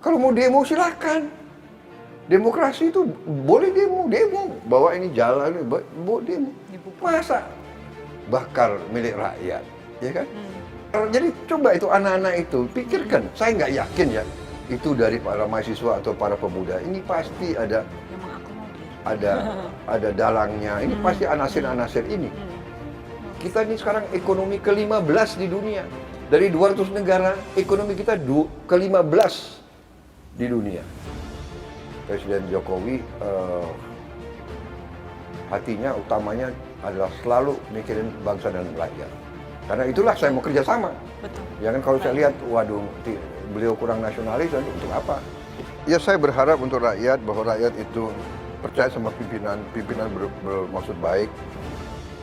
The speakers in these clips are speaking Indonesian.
Kalau mau demo silakan. Demokrasi itu boleh demo, bawa ini jalan, bawa demo. Masa bakar milik rakyat, ya kan? Jadi coba itu anak-anak itu pikirkan. Saya nggak yakin ya itu dari para mahasiswa atau para pemuda. Ini pasti ada dalangnya. Ini pasti anasir-anasir ini. Kita ini sekarang ekonomi ke-15 di dunia. Dari 200 negara, ekonomi kita ke-15 di dunia. Presiden Jokowi hatinya utamanya adalah selalu mikirin bangsa dan rakyat. Karena itulah saya mau kerjasama. Betul. Ya kan kalau saya lihat, waduh, beliau kurang nasionalis, untuk apa? Ya saya berharap untuk rakyat, bahwa rakyat itu percaya sama pimpinan bermaksud baik,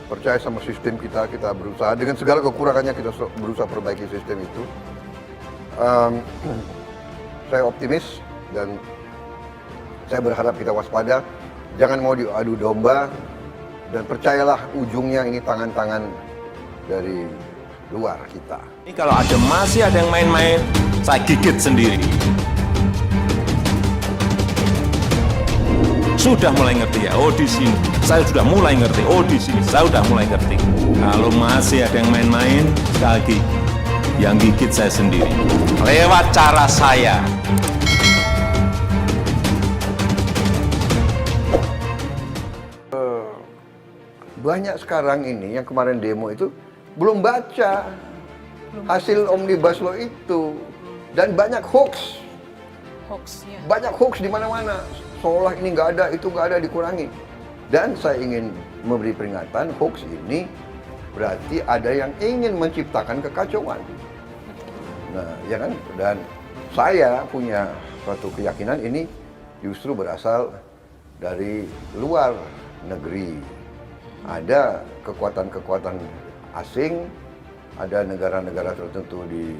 percaya sama sistem kita berusaha, dengan segala kekurangannya kita berusaha perbaiki sistem itu. Saya optimis dan saya berharap kita waspada, jangan mau diadu domba, dan percayalah ujungnya ini tangan-tangan dari luar kita. Ini kalau masih ada yang main-main, saya gigit sendiri. Sudah mulai ngerti ya, oh di sini. Saya sudah mulai ngerti, oh di sini. Saya sudah mulai ngerti. Kalau masih ada yang main-main, sekali lagi, yang gigit saya sendiri. Lewat cara saya. Banyak sekarang ini yang kemarin demo itu belum baca hasil Omnibus Law itu, dan banyak hoax. Ya. Banyak hoax di mana-mana, seolah ini nggak ada, itu nggak ada, dikurangi. Dan saya ingin memberi peringatan, hoax ini berarti ada yang ingin menciptakan kekacauan. Nah, ya kan? Dan saya punya suatu keyakinan ini justru berasal dari luar negeri. Ada kekuatan-kekuatan asing, ada negara-negara tertentu di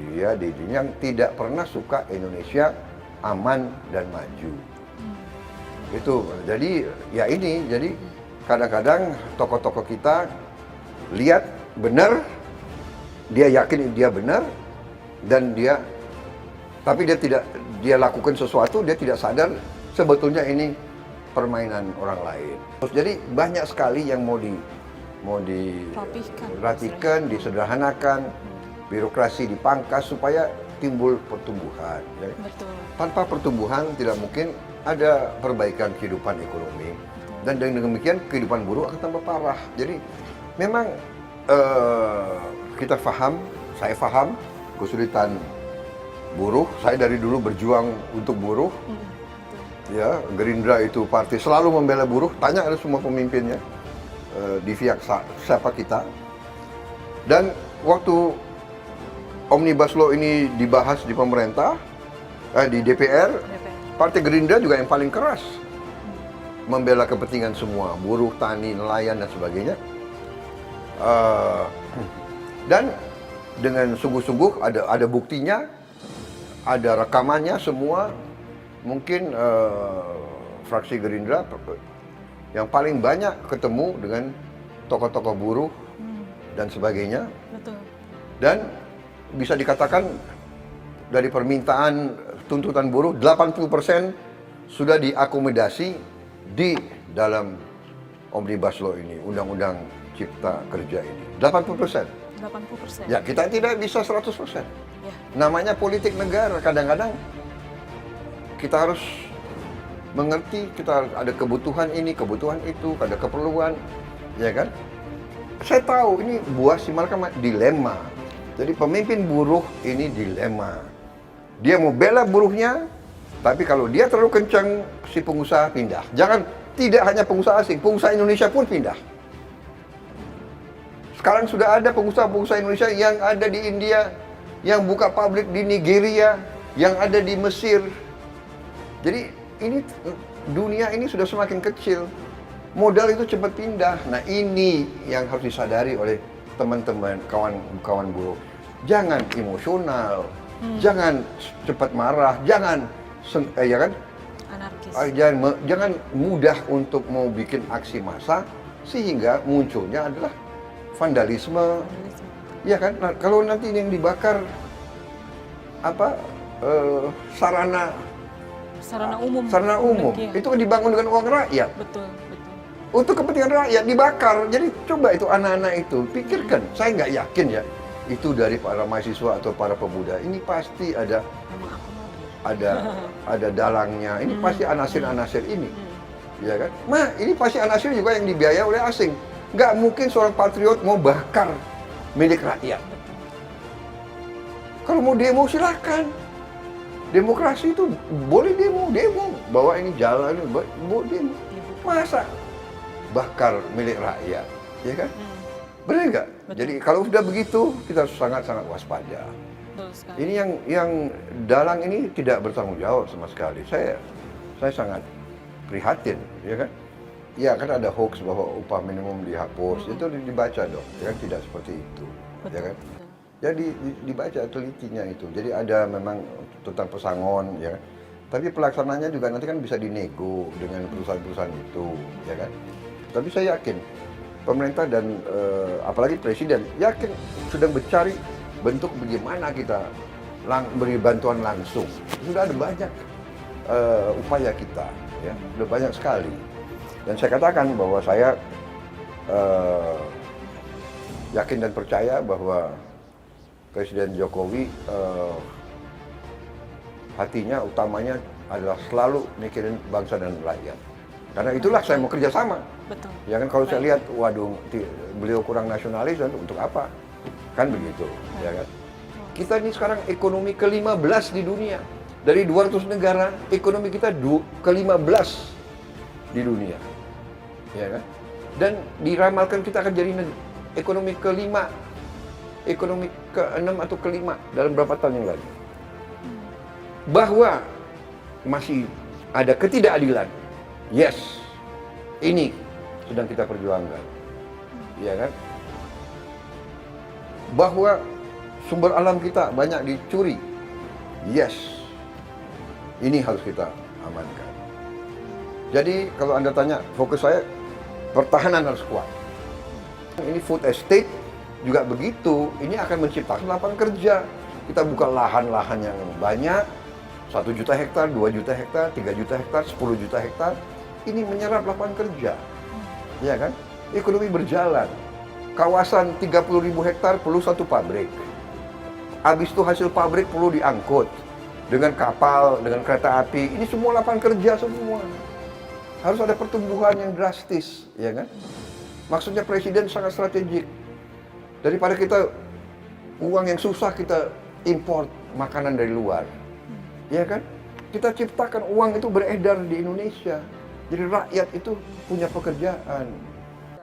yang tidak pernah suka Indonesia aman dan maju. Itu. Jadi ya ini, jadi kadang-kadang tokoh-tokoh kita lihat benar, dia yakin dia benar, dan tapi dia lakukan sesuatu, dia tidak sadar sebetulnya ini permainan orang lain. Jadi banyak sekali yang mau dirapihkan, disederhanakan, birokrasi dipangkas supaya timbul pertumbuhan. Jadi, tanpa pertumbuhan tidak mungkin ada perbaikan kehidupan ekonomi. Dan dengan demikian kehidupan buruh akan tambah parah. Jadi memang kita saya paham kesulitan buruh. Saya dari dulu berjuang untuk buruh. Ya, Gerindra itu partai selalu membela buruh. Tanya ada semua pemimpinnya di pihak siapa kita. Dan waktu Omnibus Law ini dibahas di pemerintah, di DPR, Partai Gerindra juga yang paling keras membela kepentingan semua buruh, tani, nelayan dan sebagainya. Dan dengan sungguh-sungguh ada buktinya, ada rekamannya semua. Mungkin fraksi Gerindra yang paling banyak ketemu dengan tokoh-tokoh buruh dan sebagainya. Betul. Dan bisa dikatakan dari permintaan tuntutan buruh 80% sudah diakomodasi di dalam Omnibus Law ini, Undang-Undang Cipta Kerja ini. 80%. 80%. Ya, kita tidak bisa 100%. Ya. Namanya politik negara, kadang-kadang kita harus mengerti, kita ada kebutuhan ini, kebutuhan itu, ada keperluan, ya kan? Saya tahu ini buah si malakama, dilema. Jadi pemimpin buruh ini dilema. Dia mau bela buruhnya, tapi kalau dia terlalu kencang, si pengusaha pindah. Tidak hanya pengusaha asing, pengusaha Indonesia pun pindah. Sekarang sudah ada pengusaha-pengusaha Indonesia yang ada di India, yang buka pabrik di Nigeria, yang ada di Mesir. Jadi ini dunia ini sudah semakin kecil, modal itu cepat pindah. Nah ini yang harus disadari oleh teman-teman, kawan-kawan buruh. Jangan emosional, jangan cepat marah, jangan ya kan? Anarkis. Jangan mudah untuk mau bikin aksi massa sehingga munculnya adalah vandalisme. Ya kan? Nah, kalau nanti yang dibakar sarana sarana umum. sarana umum. Iya. Itu kan dibangun dengan uang rakyat. Betul, betul. Untuk kepentingan rakyat dibakar. Jadi coba itu anak-anak itu pikirkan. Saya nggak yakin ya itu dari para mahasiswa atau para pemuda. Ini pasti ada Memang aku mau. ada dalangnya. Ini pasti anasir-anasir ini. Ya kan? Ini pasti anasir juga yang dibiayai oleh asing. Nggak mungkin seorang patriot mau bakar milik rakyat. Kalau mau demo silakan. Demokrasi itu boleh demo. Bawa ini jalan, bawa demo. Masa bakar milik rakyat, ya kan? Benar nggak? Betul. Jadi kalau sudah begitu kita harus sangat-sangat waspada. Betul sekali. Ini yang dalang ini tidak bertanggung jawab sama sekali. Saya sangat prihatin, ya kan? Ya kan ada hoax bahwa upah minimum dihapus, itu dibaca dong, ya kan? Tidak seperti itu, ya kan? Betul. Jadi dibaca telitinya itu. Jadi ada memang tentang pesangon, ya kan? Tapi pelaksananya juga nanti kan bisa dinego dengan perusahaan-perusahaan itu, ya kan? Tapi saya yakin pemerintah dan apalagi presiden yakin sedang mencari bentuk bagaimana kita beri bantuan langsung. Sudah ada banyak upaya kita, ya, sudah banyak sekali. Dan saya katakan bahwa saya yakin dan percaya bahwa Presiden Jokowi hatinya utamanya adalah selalu mikirin bangsa dan rakyat. Karena itulah saya mau kerjasama. Betul. Ya kan kalau saya lihat, waduh, beliau kurang nasionalis, untuk apa? Kan begitu, ya kan? Kita ini sekarang ekonomi ke-15 di dunia. Dari 200 negara, ekonomi kita ke-15 di dunia. Ya kan? Dan diramalkan kita akan jadi ekonomi ke-5, ekonomi ke-6 atau ke-5 dalam berapa tahun yang lalu. Bahwa masih ada ketidakadilan. Yes, ini sedang kita perjuangkan, ya kan? Bahwa sumber alam kita banyak dicuri, yes, ini harus kita amankan. Jadi kalau Anda tanya, fokus saya, pertahanan harus kuat. Ini food estate juga begitu, ini akan menciptakan lapangan kerja. Kita buka lahan-lahan yang banyak, 1 juta hektar, 2 juta hektar, 3 juta hektar, 10 juta hektar, ini menyerap lapangan kerja, ya kan? Ekonomi berjalan. Kawasan 30.000 hektar perlu 1 pabrik. Habis itu hasil pabrik perlu diangkut dengan kapal, dengan kereta api. Ini semua lapangan kerja semua. Harus ada pertumbuhan yang drastis, ya kan? Maksudnya presiden sangat strategik. Daripada kita uang yang susah kita import makanan dari luar, ya kan? Kita ciptakan uang itu beredar di Indonesia. Jadi rakyat itu punya pekerjaan.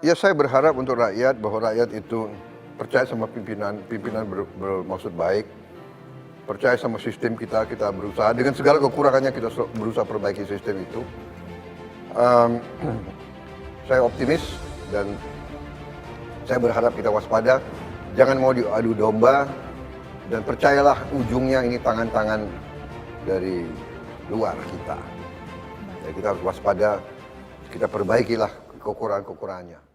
Ya saya berharap untuk rakyat bahwa rakyat itu percaya sama pimpinan bermaksud baik, percaya sama sistem kita berusaha dengan segala kekurangannya kita berusaha perbaiki sistem itu. Saya optimis dan saya berharap kita waspada, jangan mau diadu domba dan percayalah ujungnya ini tangan-tangan dari luar kita. Ya, kita harus waspada, kita perbaikilah kekurangan-kekurangannya.